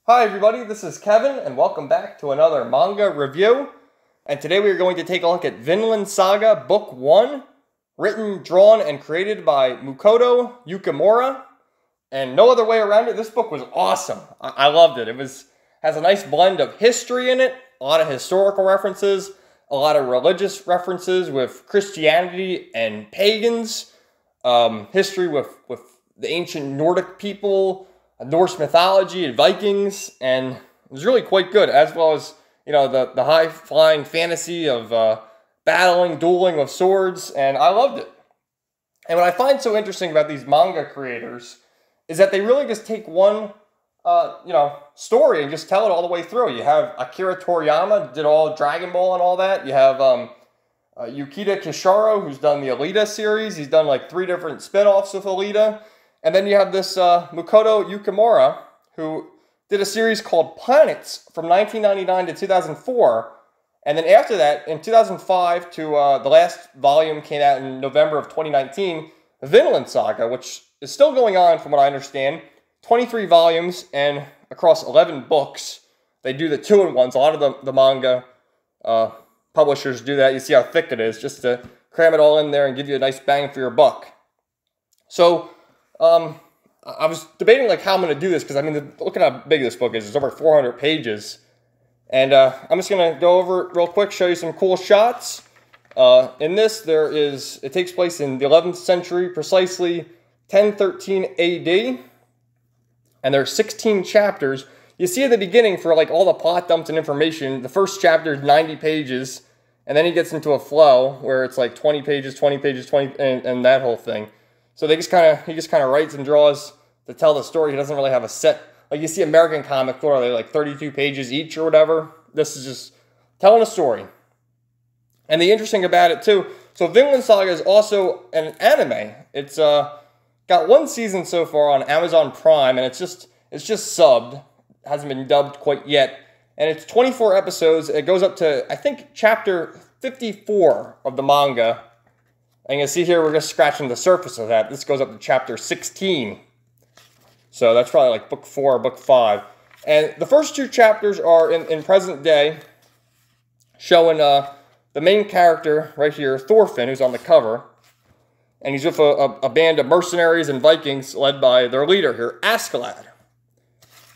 Hi everybody, this is Kevin, and welcome back to another manga review. And today we are going to take a look at Vinland Saga Book 1, written, drawn, and created by Makoto Yukimura. And no other way around it, this book was awesome. I loved it. Has a nice blend of history in it, a lot of historical references, a lot of religious references with Christianity and pagans, history with the ancient Nordic people, Norse mythology and Vikings, and it was really quite good, as well as, you know, the high-flying fantasy of battling, dueling with swords, and I loved it. And what I find so interesting about these manga creators is that they really just take one, story and just tell it all the way through. You have Akira Toriyama, did all Dragon Ball and all that. You have Yukita Kishiro, who's done the Alita series. He's done like 3 different spin-offs with Alita. And then you have this Makoto Yukimura, who did a series called Planets from 1999 to 2004. And then after that, in 2005 to the last volume came out in November of 2019, Vinland Saga, which is still going on from what I understand. 23 volumes and across 11 books. They do the 2-in-1s. A lot of the manga publishers do that. You see how thick it is, just to cram it all in there and give you a nice bang for your buck. So I was debating like how I'm going to do this, because I mean, look at how big this book is. It's over 400 pages. And I'm just going to go over it real quick, show you some cool shots. In this, it takes place in the 11th century, precisely 1013 AD. And there are 16 chapters. You see at the beginning, for like all the plot dumps and information, the first chapter is 90 pages. And then he gets into a flow where it's like 20 pages, 20 pages, 20, and that whole thing. So he just kind of writes and draws to tell the story. He doesn't really have a set, like you see American comics, what are they, like 32 pages each or whatever? This is just telling a story. And the interesting about it too, so Vinland Saga is also an anime. It's got 1 season so far on Amazon Prime, and it's just subbed. It hasn't been dubbed quite yet. And it's 24 episodes. It goes up to, I think, chapter 54 of the manga. And you can see here, we're just scratching the surface of that. This goes up to chapter 16. So that's probably like book 4 or book 5. And the first 2 chapters are in present day, showing the main character right here, Thorfinn, who's on the cover. And he's with a band of mercenaries and Vikings led by their leader here, Askeladd.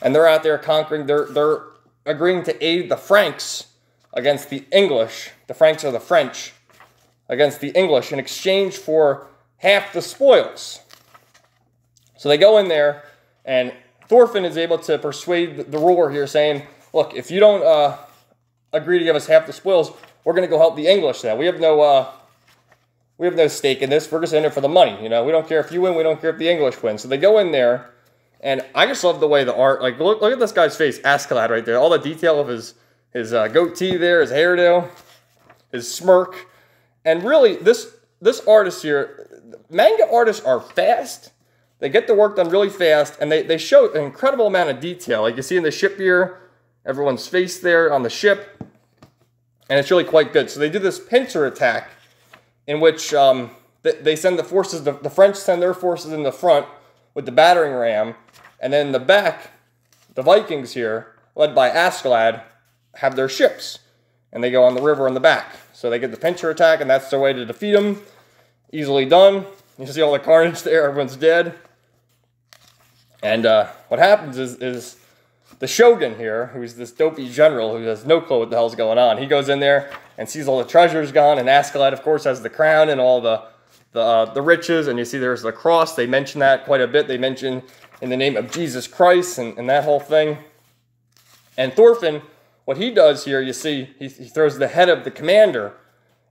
And they're out there conquering, they're agreeing to aid the Franks against the English. The Franks are the French. Against the English in exchange for half the spoils. So they go in there, and Thorfinn is able to persuade the ruler here, saying, look, if you don't agree to give us half the spoils, we're going to go help the English now. We have no stake in this. We're just in it for the money. You know, we don't care if you win. We don't care if the English win. So they go in there, and I just love the way the art, like, look at this guy's face, Askeladd right there. All the detail of his goatee there, his hairdo, his smirk. And really, this artist here, manga artists are fast. They get the work done really fast, and they show an incredible amount of detail. Like you see in the ship here, everyone's face there on the ship, and it's really quite good. So they do this pincer attack, in which they send the forces, the French send their forces in the front with the battering ram, and then in the back, the Vikings here, led by Askeladd, have their ships, and they go on the river in the back. So they get the pincer attack, and that's their way to defeat them. Easily done. You see all the carnage there. Everyone's dead. And what happens is the Shogun here, who's this dopey general who has no clue what the hell's going on, he goes in there and sees all the treasures gone, and Askeladd, of course, has the crown and all the riches, and you see there's the cross. They mention that quite a bit. They mention in the name of Jesus Christ and that whole thing. And Thorfinn, what he does here, you see, he throws the head of the commander,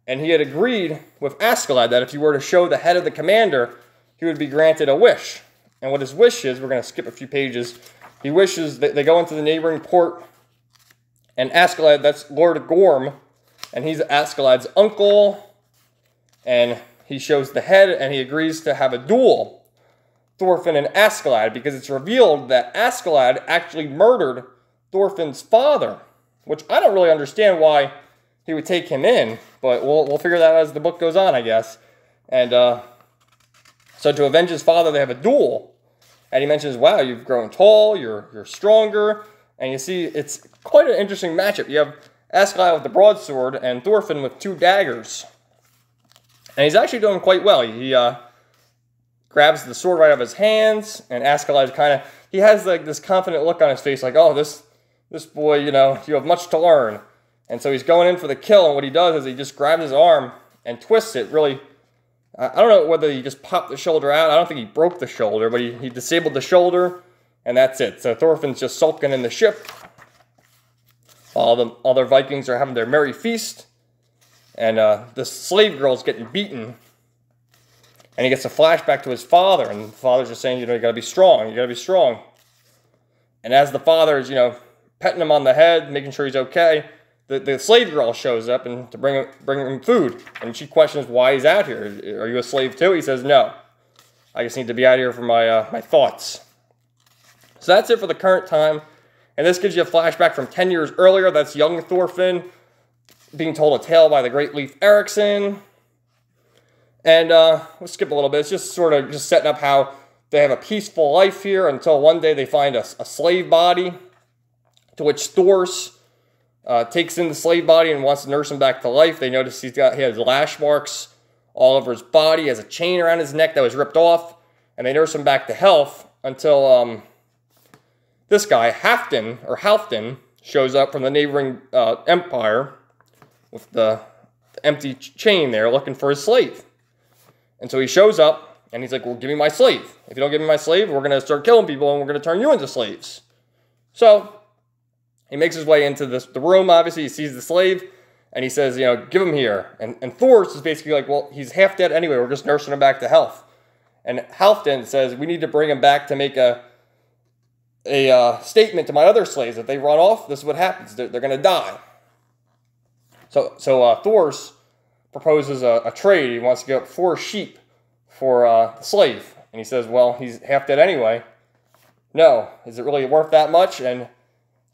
and he had agreed with Askeladd that if you were to show the head of the commander, he would be granted a wish. And what his wish is, we're going to skip a few pages, he wishes that they go into the neighboring port, and Askeladd, that's Lord Gorm, and he's Askeladd's uncle, and he shows the head, and he agrees to have a duel, Thorfinn and Askeladd, because it's revealed that Askeladd actually murdered Thorfinn's father, which I don't really understand why he would take him in, but we'll figure that out as the book goes on, I guess. And so to avenge his father, they have a duel. And he mentions, wow, you've grown tall, you're stronger. And you see, it's quite an interesting matchup. You have Askeladd with the broadsword and Thorfinn with 2 daggers. And he's actually doing quite well. He grabs the sword right out of his hands, and Askeladd kind of, he has like this confident look on his face, like, oh, this boy, you know, you have much to learn. And so he's going in for the kill, and what he does is he just grabs his arm and twists it really. I don't know whether he just popped the shoulder out. I don't think he broke the shoulder, but he disabled the shoulder, and that's it. So Thorfinn's just sulking in the ship. All the other Vikings are having their merry feast. And the slave girl's getting beaten. And he gets a flashback to his father, and the father's just saying, you know, you gotta be strong, you gotta be strong. And as the father is, you know, petting him on the head, making sure he's okay, the slave girl shows up and to bring him food. And she questions why he's out here. Are you a slave too? He says, no. I just need to be out here for my thoughts. So that's it for the current time. And this gives you a flashback from 10 years earlier. That's young Thorfinn being told a tale by the great Leif Erikson. And we'll skip a little bit. It's just sort of just setting up how they have a peaceful life here until one day they find a slave body, to which Thors takes in the slave body and wants to nurse him back to life. They notice he has lash marks all over his body. He has a chain around his neck that was ripped off, and they nurse him back to health until this guy, Halfdan, shows up from the neighboring empire with the empty chain there looking for his slave. And so he shows up, and he's like, well, give me my slave. If you don't give me my slave, we're going to start killing people, and we're going to turn you into slaves. So he makes his way into the room, obviously. He sees the slave, and he says, you know, give him here. And Thors is basically like, well, he's half dead anyway. We're just nursing him back to health. And Halfdan says, we need to bring him back to make a statement to my other slaves. If they run off, this is what happens. They're going to die. So Thors proposes a trade. He wants to give up 4 sheep for the slave. And he says, well, he's half dead anyway. No. Is it really worth that much? And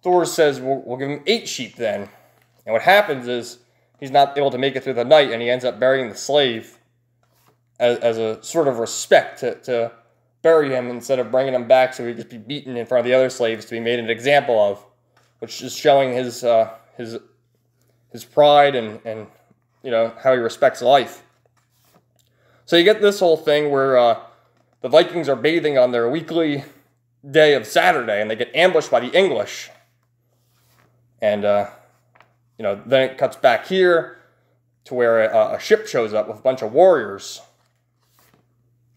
Thors says, we'll give him 8 sheep then. And what happens is he's not able to make it through the night, and he ends up burying the slave as a sort of respect to bury him instead of bringing him back so he'd just be beaten in front of the other slaves to be made an example of, which is showing his pride and you know, how he respects life. So you get this whole thing where the Vikings are bathing on their weekly day of Saturday, and they get ambushed by the English. And, you know, then it cuts back here to where a ship shows up with a bunch of warriors.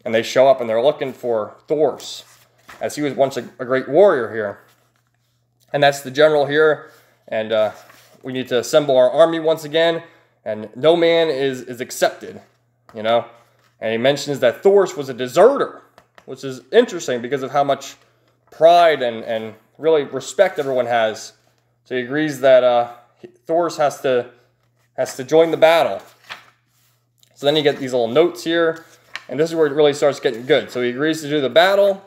And they show up, and they're looking for Thors, as he was once a great warrior here. And that's the general here. And we need to assemble our army once again. And no man is accepted, you know. And he mentions that Thors was a deserter, which is interesting because of how much pride and really respect everyone has. So he agrees that Thors has to join the battle. So then you get these little notes here, and this is where it really starts getting good. So he agrees to do the battle,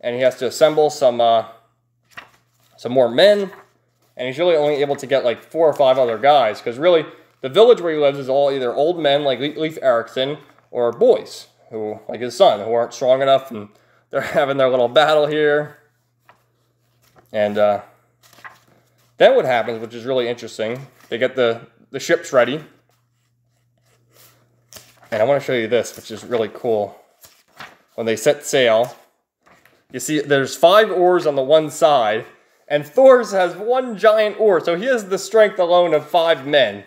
and he has to assemble some more men, and he's really only able to get like 4 or 5 other guys, because really the village where he lives is all either old men like Leif Erikson or boys, who, like his son, who aren't strong enough, and they're having their little battle here. And then what happens, which is really interesting, they get the ships ready. And I want to show you this, which is really cool. When they set sail, you see there's 5 oars on the one side, and Thors has 1 giant oar, so he has the strength alone of 5 men,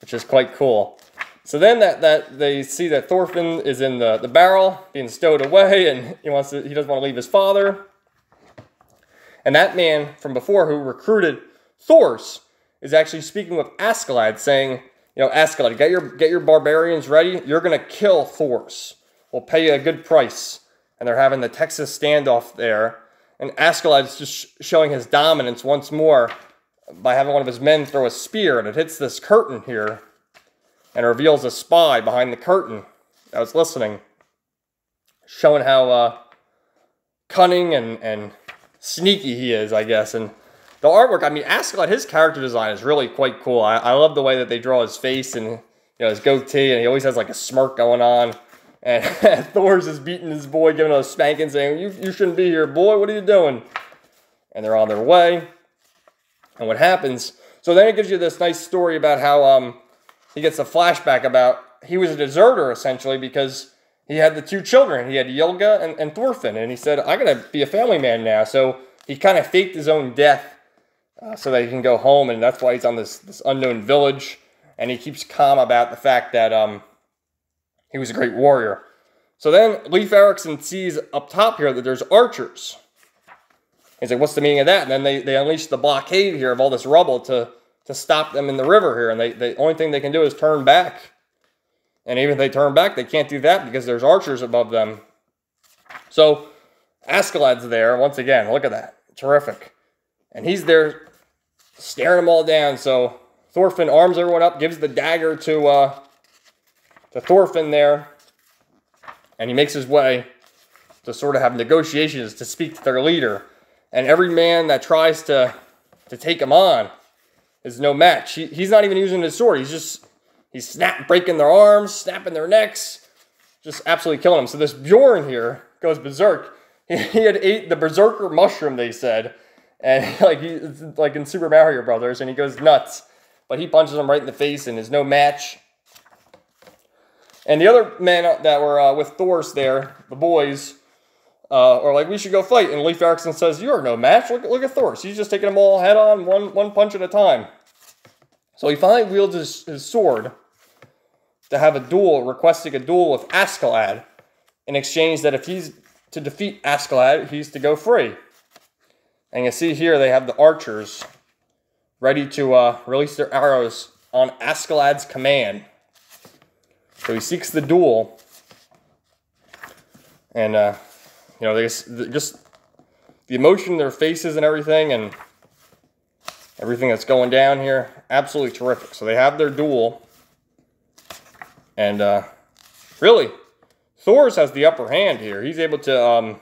which is quite cool. So then that they see that Thorfinn is in the barrel, being stowed away, and he doesn't want to leave his father. And that man from before who recruited Thors is actually speaking with Askeladd, saying, you know, Askeladd, get your barbarians ready. You're going to kill Thors. We'll pay you a good price. And they're having the Texas standoff there. And Askeladd's just showing his dominance once more by having one of his men throw a spear, and it hits this curtain here and reveals a spy behind the curtain that was listening, showing how cunning and sneaky he is, I guess. And the artwork, I mean, Askeladd, his character design is really quite cool. I love the way that they draw his face and, you know, his goatee, and he always has like a smirk going on. And Thors is beating his boy, giving him a spanking, saying, you shouldn't be here, boy. What are you doing? and they're on their way. And what happens, so then it gives you this nice story about how he gets a flashback about he was a deserter, essentially, because he had the two children. He had Yelga and Thorfinn, and he said, I gotta be a family man now. So he kind of faked his own death so that he can go home, and that's why he's on this unknown village. And he keeps calm about the fact that he was a great warrior. So then Leif Erikson sees up top here that there's archers. He's like, what's the meaning of that? And then they unleash the blockade here of all this rubble to stop them in the river here. And the only thing they can do is turn back. And even if they turn back, they can't do that because there's archers above them. So Askeladd's there. Once again, look at that. Terrific. And he's there staring them all down. So Thorfinn arms everyone up, gives the dagger to Thorfinn there. And he makes his way to sort of have negotiations to speak to their leader. And every man that tries to take him on is no match. He's not even using his sword. He's breaking their arms, snapping their necks, just absolutely killing them. So this Bjorn here goes berserk. He had ate the berserker mushroom, they said, and like in Super Mario Brothers, and he goes nuts. But he punches him right in the face and is no match. And the other men that were with Thors there, the boys, are like, we should go fight. And Leif Erikson says, you are no match. Look at Thors. He's just taking them all head on, one punch at a time. So he finally wields his sword to have a duel, requesting a duel with Askeladd, in exchange that if he's to defeat Askeladd, he's to go free. And you see here they have the archers ready to release their arrows on Askeladd's command. So he seeks the duel. And, you know, just the emotion in their faces and everything that's going down here, absolutely terrific. So they have their duel. And really, Thors has the upper hand here. He's able to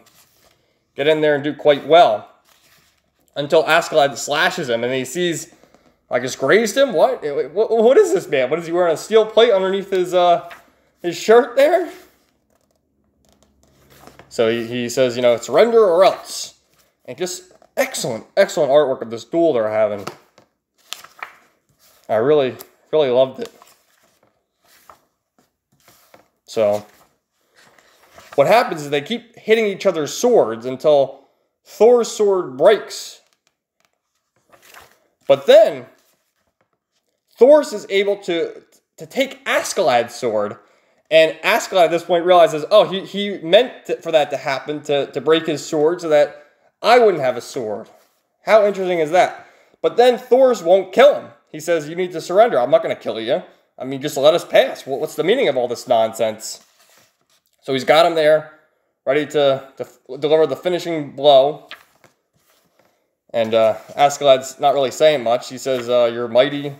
get in there and do quite well. Until Askeladd slashes him and he sees, I just grazed him? What is this man? What is he wearing, a steel plate underneath his shirt there? So he says, you know, surrender or else. And just excellent artwork of this duel they're having. I really loved it. So what happens is they keep hitting each other's swords until Thor's sword breaks. But then Thors is able to take Askeladd's sword, and Askeladd at this point realizes, oh, he meant for that to happen, to break his sword so that I wouldn't have a sword. How interesting is that? But then Thors won't kill him. He says, you need to surrender. I'm not going to kill you. I mean, just let us pass. What's the meaning of all this nonsense? So he's got him there, ready to deliver the finishing blow. And Askeladd's not really saying much. He says, you're mighty,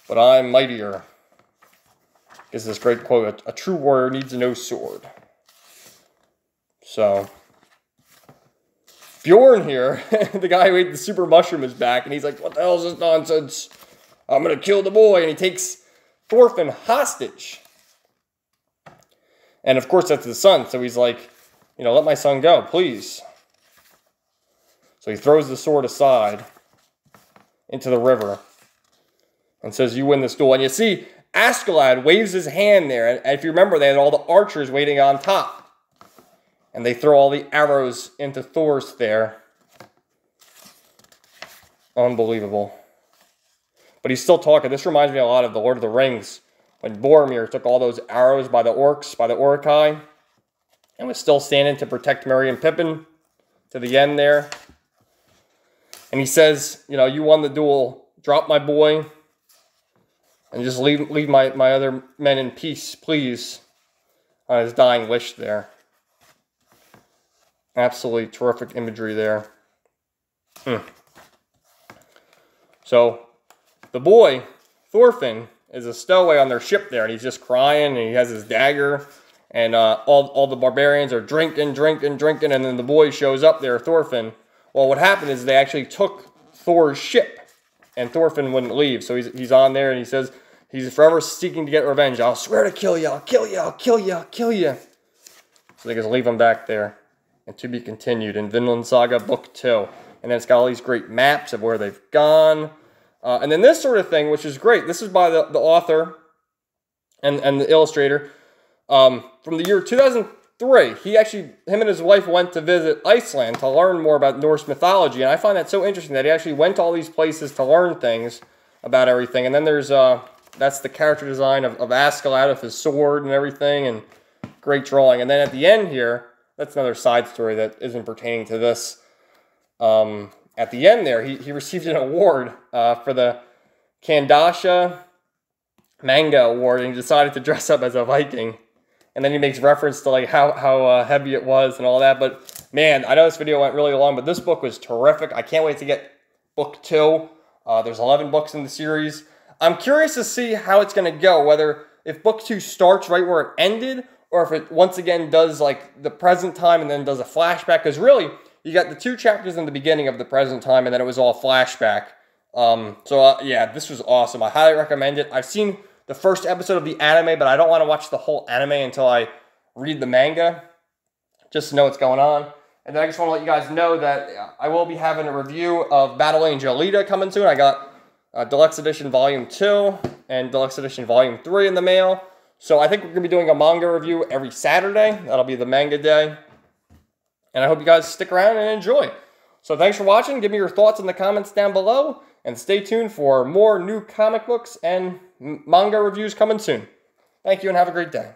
but I'm mightier. Gives this great quote, a true warrior needs no sword. So Bjorn here, the guy who ate the super mushroom, is back, and he's like, what the hell is this nonsense? I'm going to kill the boy. And he takes Thorfinn hostage. And of course, that's his son. So he's like, you know, let my son go, please. So he throws the sword aside into the river and says, you win this duel. And you see Askeladd waves his hand there. And if you remember, they had all the archers waiting on top. And they throw all the arrows into Thors there. Unbelievable. But he's still talking. This reminds me a lot of the Lord of the Rings, when Boromir took all those arrows by the orcs, by the Uruk-hai, and was still standing to protect Merry and Pippin to the end there. And he says, you know, you won the duel. Drop my boy. And just leave my other men in peace, please. On his dying wish there. Absolutely terrific imagery there. So, the boy, Thorfinn, is a stowaway on their ship there. And he's just crying. And he has his dagger. And all the barbarians are drinking. And then the boy shows up there, Thorfinn. Well, what happened is they actually took Thor's ship. And Thorfinn wouldn't leave. So he's on there and he says, he's forever seeking to get revenge. I'll swear to kill you. I'll kill you. I'll kill you. I'll kill you. So they just leave him back there. And to be continued in Vinland Saga Book 2. And then it's got all these great maps of where they've gone. And then this sort of thing, which is great. This is by the author and the illustrator. From the year 2003, him and his wife went to visit Iceland to learn more about Norse mythology. And I find that so interesting that he actually went to all these places to learn things about everything. And then there's, that's the character design of Askeladd with his sword and everything, and great drawing. And then at the end here, that's another side story that isn't pertaining to this. At the end there, he received an award for the Kodansha Manga award, and he decided to dress up as a Viking. And then he makes reference to like how heavy it was and all that. But man, I know this video went really long, but this book was terrific. I can't wait to get book 2. There's 11 books in the series. I'm curious to see how it's going to go, whether if book 2 starts right where it ended, or if it once again does like the present time and then does a flashback. Because really, you got the 2 chapters in the beginning of the present time, and then it was all flashback. Yeah, this was awesome. I highly recommend it. I've seen the first episode of the anime, but I don't want to watch the whole anime until I read the manga, just to know what's going on. And then I just want to let you guys know that I will be having a review of Battle Angel Alita coming soon. I got Deluxe Edition Volume 2 and Deluxe Edition Volume 3 in the mail. So I think we're going to be doing a manga review every Saturday. That'll be the manga day. And I hope you guys stick around and enjoy. So thanks for watching. Give me your thoughts in the comments down below. And stay tuned for more new comic books and manga reviews coming soon. Thank you and have a great day.